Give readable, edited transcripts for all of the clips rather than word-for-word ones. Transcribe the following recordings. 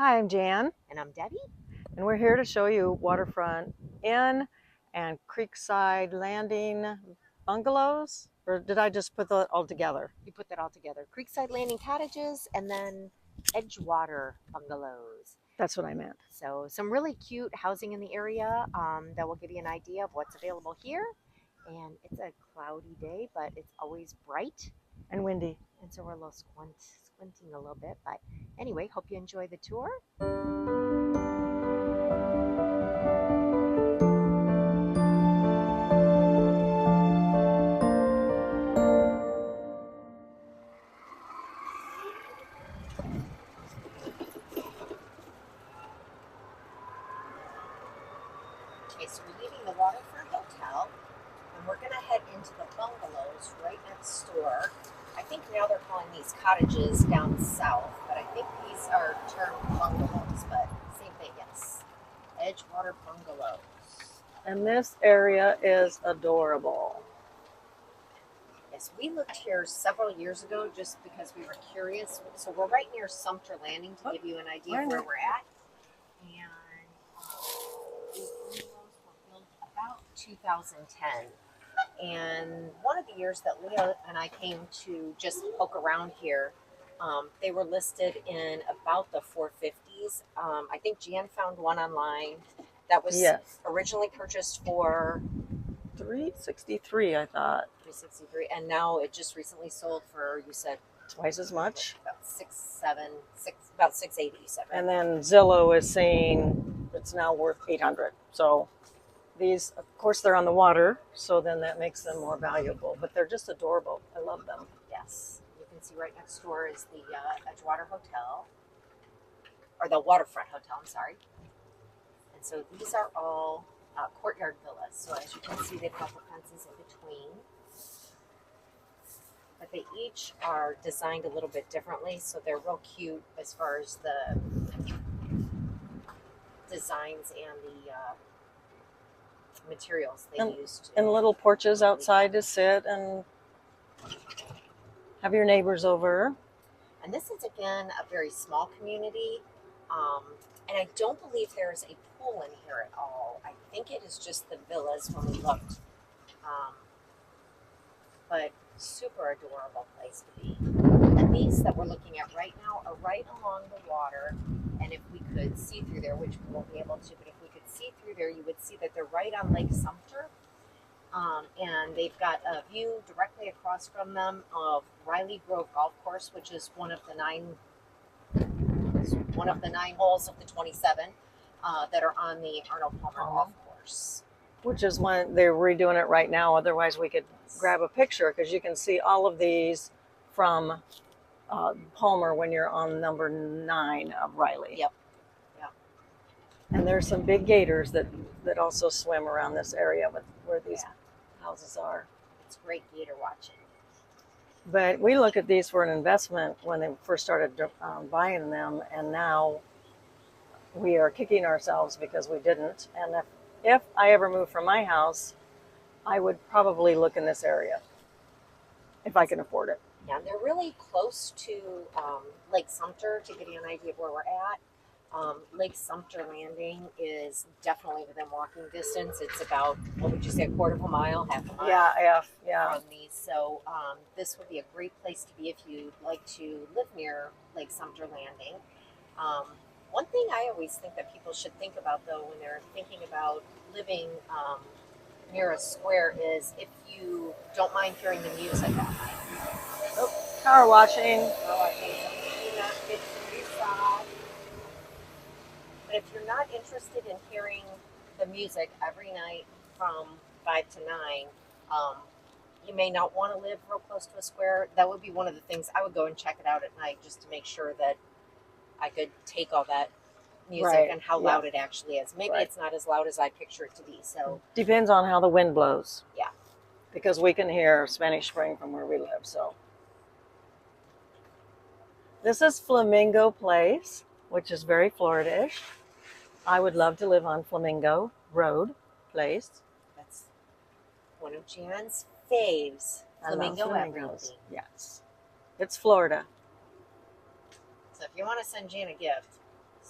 Hi, I'm Jan, And I'm Debbie. and we're here to show you Waterfront Inn and Creekside Landing Bungalows. Or did I just put that all together? You put that all together. Creekside Landing Cottages and then Edgewater Bungalows. That's what I meant. So some really cute housing in the area that will give you an idea of what's available here. And it's a cloudy day, but it's always bright. And windy. And so we're a little squinting a little bit. But anyway, hope you enjoy the tour. Okay, so we're leaving the Waterfront Hotel, and we're going to head into the bungalows right next door. I think now they're calling these cottages down south, but I think these are termed bungalows, but same thing, yes. Edgewater Bungalows. And this area is adorable. Yes, we looked here several years ago just because we were curious. So we're right near Sumter Landing to give you an idea of where we're at. And these bungalows were built about 2010. And one of the years that Leah and I came to just poke around here, they were listed in about the 450s. I think Jan found one online that was originally purchased for $363, I thought. $363, and now it just recently sold for, you said, twice as much. About about 680. And then Zillow is saying it's now worth 800. So these, of course, they're on the water, so then that makes them more valuable. But they're just adorable. I love them. Yes, you can see right next door is the Edgewater Hotel, or the Waterfront Hotel. I'm sorry. And so these are all courtyard villas. So as you can see, they've got the fences in between. But they each are designed a little bit differently, so they're real cute as far as the designs and the materials they used. And little porches outside to sit and have your neighbors over. And this is, again, a very small community. And I don't believe there's a pool in here at all. I think it is just the villas when we looked. But super adorable place to be. And these that we're looking at right now are right along the water. And if we could see through there, which we won't be able to, but if we could see through there, you would see that they're right on Lake Sumter. And they've got a view directly across from them of Riley Grove Golf Course, which is one of the nine holes of the 27 that are on the Arnold Palmer Golf Course. Which is when they're redoing it right now. Otherwise, we could grab a picture because you can see all of these from Palmer when you're on number 9 of Riley. Yep. Yeah. And there's some big gators that also swim around this area with where these houses are. It's great gator watching. But we look at these for an investment when they first started buying them, and now we are kicking ourselves because we didn't. And if I ever move from my house, I would probably look in this area if I can afford it. Yeah, and they're really close to Lake Sumter to give you an idea of where we're at. Lake Sumter Landing is definitely within walking distance. It's about, what would you say, a quarter of a mile, half a mile? Yeah. From these. So this would be a great place to be if you'd like to live near Lake Sumter Landing. One thing I always think that people should think about, though, when they're thinking about living near a square is if you don't mind hearing the music at night. Oh, power washing. But if you're not interested in hearing the music every night from 5 to 9, you may not want to live real close to a square. That would be one of the things. I would go and check it out at night just to make sure that I could take all that music and how loud it actually is. Maybe it's not as loud as I picture it to be. So depends on how the wind blows. Yeah. Because we can hear Spanish Spring from where we live. So this is Flamingo Place, which is very Florida-ish. I would love to live on Flamingo Road Place. That's one of Jan's faves. Flamingo everything. Yes. It's Florida. So if you want to send Jan a gift,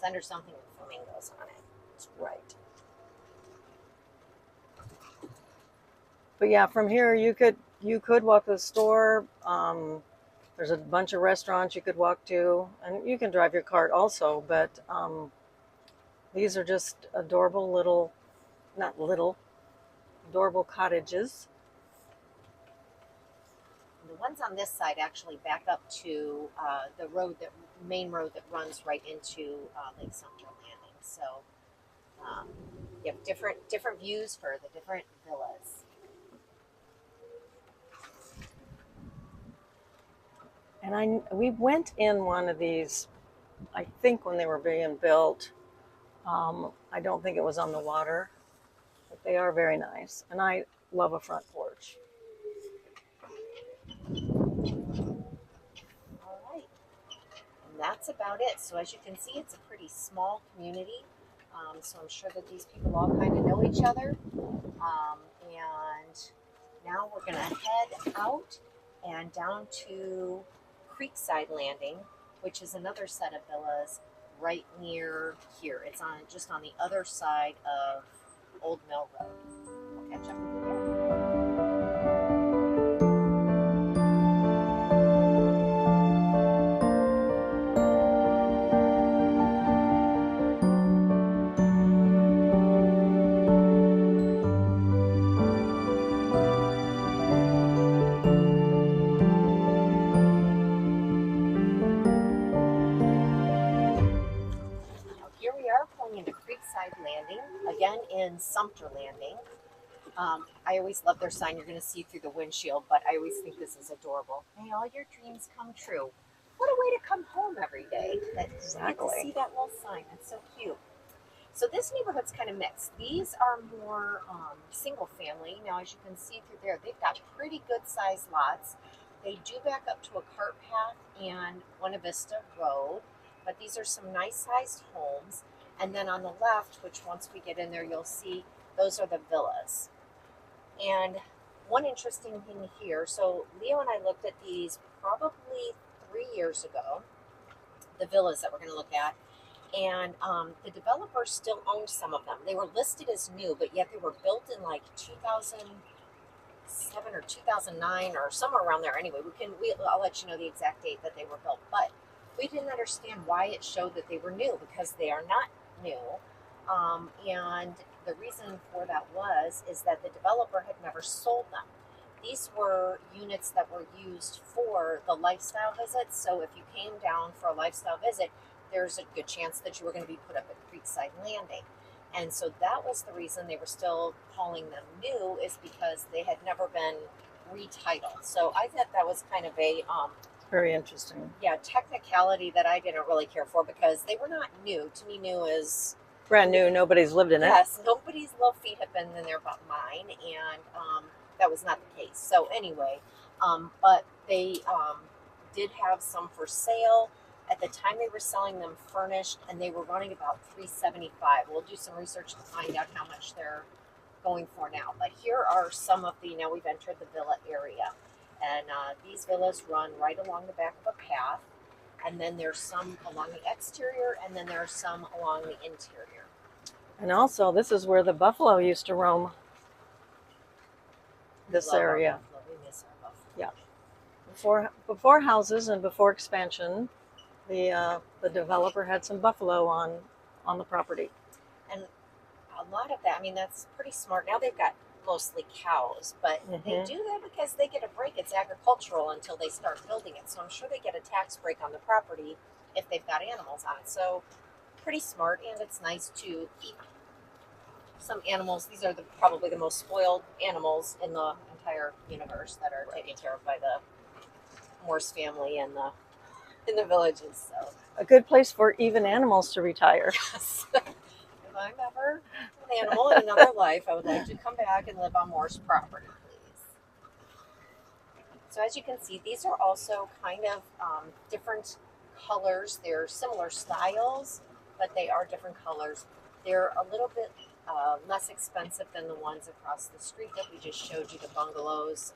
Send her something with flamingos on it. That's right. But yeah, from here you could walk to the store. There's a bunch of restaurants you could walk to, and you can drive your cart also. But these are just adorable little, not little, adorable cottages. The ones on this side actually back up to the main road that runs right into Lake Sumter Landing. So you have different views for the different villas. And we went in one of these, I think when they were being built. I don't think it was on the water, but they are very nice. And I love a front porch. All right. And that's about it. So as you can see, it's a pretty small community. So I'm sure that these people all kind of know each other. And now we're going to head out and down to Creekside Landing, which is another set of villas right near here. It's just on the other side of Old Mill Road. We'll catch up with you there. Here we are pulling into Creekside Landing, again in Sumter Landing. I always love their sign. You're going to see through the windshield, but I always think this is adorable. May all your dreams come true. What a way to come home every day. Exactly. You get to see that little sign. That's so cute. So this neighborhood's kind of mixed. These are more single family. Now, as you can see through there, they've got pretty good sized lots. They do back up to a cart path and Buena Vista Road, but these are some nice sized homes. And then on the left, which once we get in there, you'll see those are the villas. And one interesting thing here, so Leo and I looked at these probably 3 years ago, the villas that we're going to look at. And the developer still owned some of them. They were listed as new, but yet they were built in like 2007 or 2009 or somewhere around there. Anyway, I'll let you know the exact date that they were built. But we didn't understand why it showed that they were new, because they are not new. And the reason for that is that the developer had never sold them. These were units that were used for the lifestyle visits. So if you came down for a lifestyle visit, there's a good chance that you were going to be put up at Creekside Landing. And so that was the reason they were still calling them new, is because they had never been retitled. So I thought that was kind of a Very interesting. yeah, technicality that I didn't really care for, because they were not new. To me, new is Brand new, nobody's lived in it. yes, nobody's little feet have been in there but mine, and that was not the case. So anyway, but they did have some for sale. At the time they were selling them furnished, and they were running about $375. We'll do some research to find out how much they're going for now. But here are some of the, now we've entered the villa area. And these villas run right along the back of a path. And then there's some along the exterior, and then there's some along the interior. And also, this is where the buffalo used to roam. This Love our area. buffalo. We miss our buffalo. Yeah. Before houses and before expansion, the developer had some buffalo on the property. And a lot of that, I mean, that's pretty smart. Now they've got mostly cows, but they do that because they get a break. It's agricultural until they start building it. So I'm sure they get a tax break on the property if they've got animals on it. So pretty smart, and it's nice to keep some animals. These are probably the most spoiled animals in the entire universe that are taken care of by the Morse family and in the villages. So A good place for even animals to retire. yes. If I'm ever an animal in another life, I would like to come back and live on Morse property, please. So as you can see, these are also kind of different colors. They're similar styles, but they are different colors. They're a little bit less expensive than the ones across the street that we just showed you, the bungalows.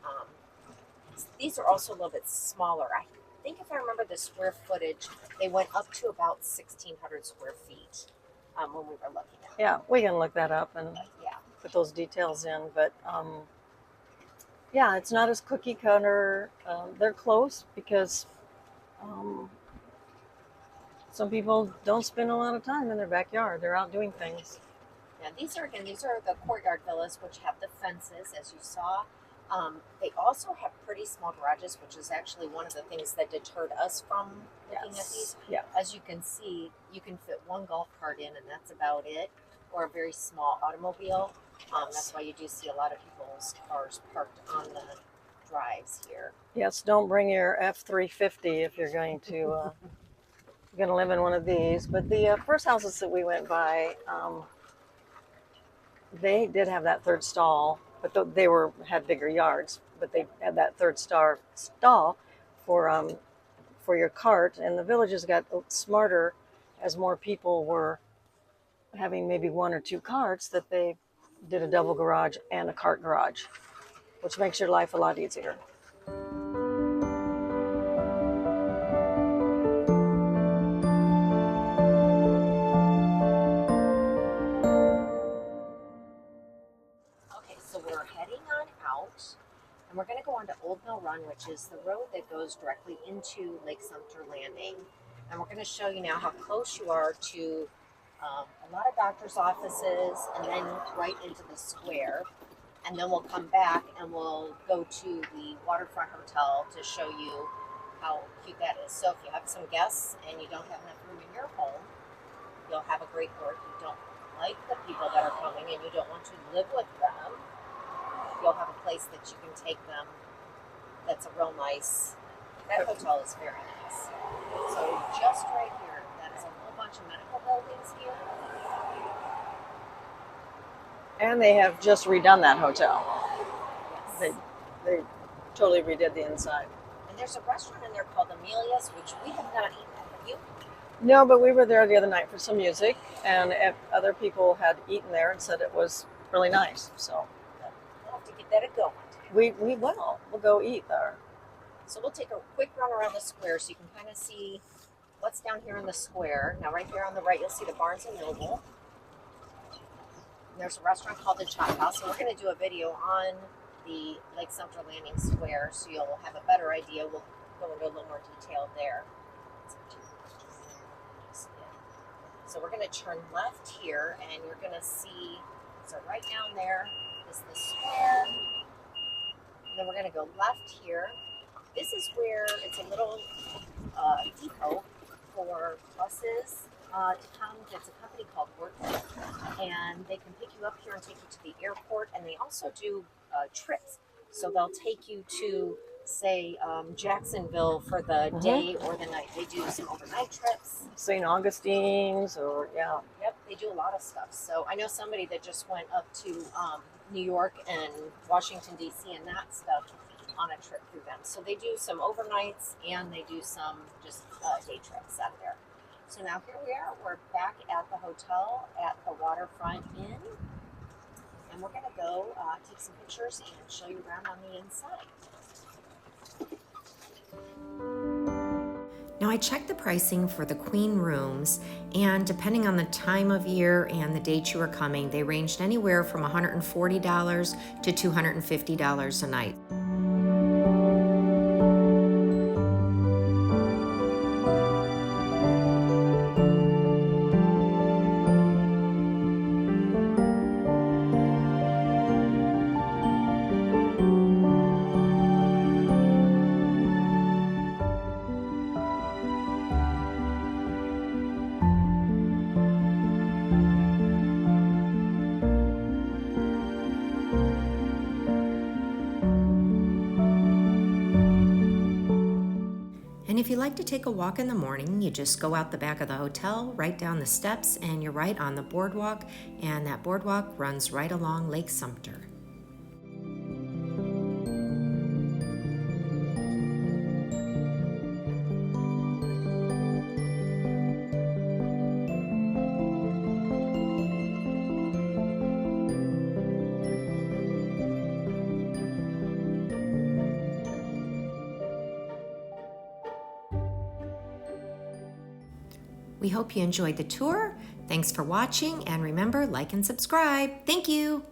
These are also a little bit smaller. I think if I remember the square footage, they went up to about 1,600 square feet when we were looking at it. Yeah, we can look that up and Yeah. put those details in. But yeah, it's not as cookie cutter. They're close because um, some people don't spend a lot of time in their backyard. They're out doing things. Now these are the courtyard villas, which have the fences, as you saw. They also have pretty small garages, which is actually one of the things that deterred us from looking at these. Yeah. As you can see, you can fit one golf cart in, and that's about it, or a very small automobile. That's why you do see a lot of people's cars parked on the drives here. Yes, don't bring your F-350 if you're going to live in one of these. But the first houses that we went by, they did have that third stall, but they had bigger yards. But they had that third stall for your cart. And the villages got smarter as more people were having maybe one or two carts, that they did a double garage and a cart garage, which makes your life a lot easier. Okay, so we're heading on out, and we're going to go on to Old Mill Run, which is the road that goes directly into Lake Sumter Landing. And we're going to show you now how close you are to a lot of doctor's offices, and then right into the square. And then we'll come back and we'll go to the Waterfront Hotel to show you how cute that is. So if you have some guests and you don't have enough room in your home, you'll have a great, or if you don't like the people that are coming and you don't want to live with them, you'll have a place that you can take them that's a real nice, that hotel is very nice. So just right here, that is a whole bunch of medical buildings here. And they have just redone that hotel. Yes. They totally redid the inside. And there's a restaurant in there called Amelia's, which we have not eaten at. Have you? No, but we were there the other night for some music, and other people had eaten there and said it was really nice. So We'll have to get that a go one time. we'll go eat there. So we'll take a quick run around the square so you can kind of see what's down here in the square. Now right here on the right, you'll see the Barnes & Noble. And there's a restaurant called the Chop House, and we're going to do a video on the Lake Sumter Landing Square, so you'll have a better idea. We'll go into a little more detail there. So we're going to turn left here, and you're going to see, so right down there is the square. And then we're going to go left here. This is where it's a little depot for buses to come. It's a company called Waterfront, and they can pick you up here and take you to the airport, and they also do trips. So they'll take you to, say, Jacksonville for the day or the night. They do some overnight trips. St. Augustine's, or yeah. Yep, they do a lot of stuff. So I know somebody that just went up to New York and Washington, D.C. and that stuff on a trip through them. So they do some overnights and they do some just day trips out there. So now here we are. We're back at the hotel at the Waterfront Inn. And we're going to go take some pictures and show you around on the inside. Now I checked the pricing for the queen rooms, and depending on the time of year and the date you were coming, they ranged anywhere from $140 to $250 a night. And if you like to take a walk in the morning, you just go out the back of the hotel, right down the steps, and you're right on the boardwalk, and that boardwalk runs right along Lake Sumter. We hope you enjoyed the tour. Thanks for watching, and remember, like and subscribe. Thank you.